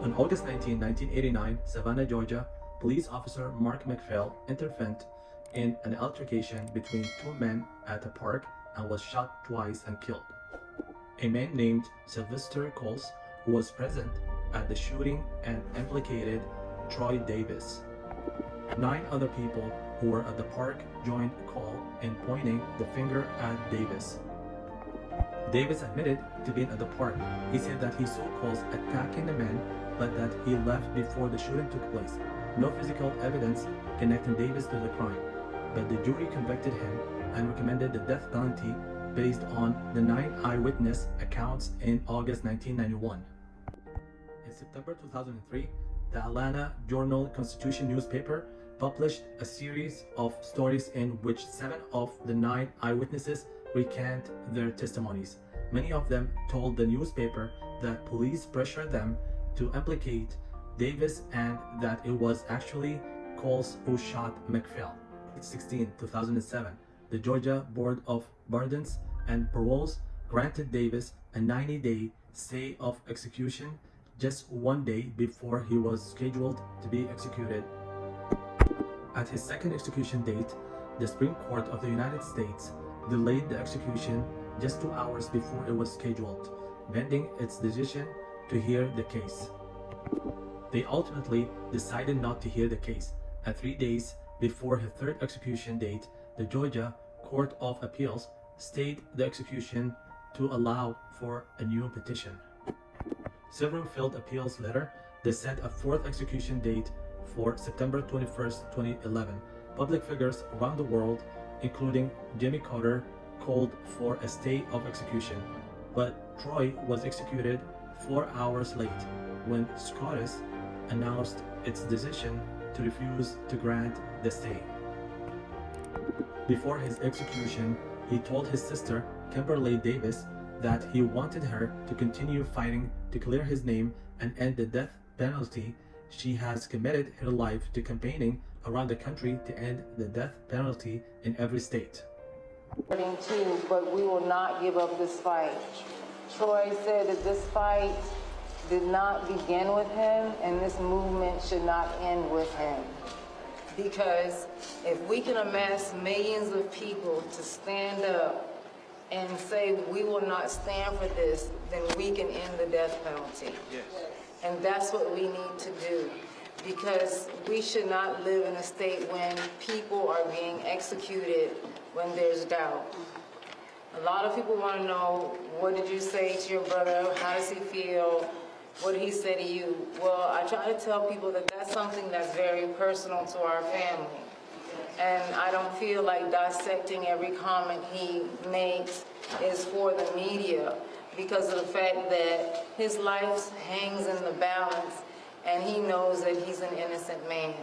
On August 19, 1989, Savannah, Georgia, police officer Mark MacPhail intervened in an altercation between two men at a park and was shot twice and killed. A man named Sylvester Coles, who was present at the shooting, and implicated Troy Davis. 9 other people who were at the park joined Cole in pointing the finger at Davis. Davis admitted to being at the park. He said that he saw Coles attacking the men, but that he left before the shooting took place. No physical evidence connecting Davis to the crime, but the jury convicted him and recommended the death penalty based on the 9 eyewitness accounts in August 1991. In September 2003, the Atlanta Journal-Constitution newspaper published a series of stories in which 7 of the 9 eyewitnesses recant their testimonies. Many of them told the newspaper that police pressured them to implicate Davis and that it was actually Coles who shot MacPhail. 16, 2007, the Georgia Board of Pardons and Paroles granted Davis a 90-day stay of execution just 1 day before he was scheduled to be executed. At his second execution date, the Supreme Court of the United States delayed the execution just 2 hours before it was scheduled, pending its decision to hear the case. They ultimately decided not to hear the case. At 3 days before his third execution date, the Georgia Court of Appeals stayed the execution to allow for a new petition. Several failed appeals later, they set a fourth execution date for September 21, 2011. Public figures around the world, including Jimmy Carter, called for a stay of execution, but Troy was executed 4 hours late when SCOTUS announced its decision to refuse to grant the stay. Before his execution, he told his sister, Kimberly Davis, that he wanted her to continue fighting to clear his name and end the death penalty. She has committed her life to campaigning around the country to end the death penalty in every state. But we will not give up this fight. Troy said that this fight did not begin with him, and this movement should not end with him. Because if we can amass millions of people to stand up and say we will not stand for this, then we can end the death penalty. Yes. And that's what we need to do. Because we should not live in a state when people are being executed when there's doubt. A lot of people want to know, what did you say to your brother? How does he feel? What did he say to you? Well, I try to tell people that that's something that's very personal to our family. And I don't feel like dissecting every comment he makes is for the media, because of the fact that his life hangs in the balance and he knows that he's an innocent man.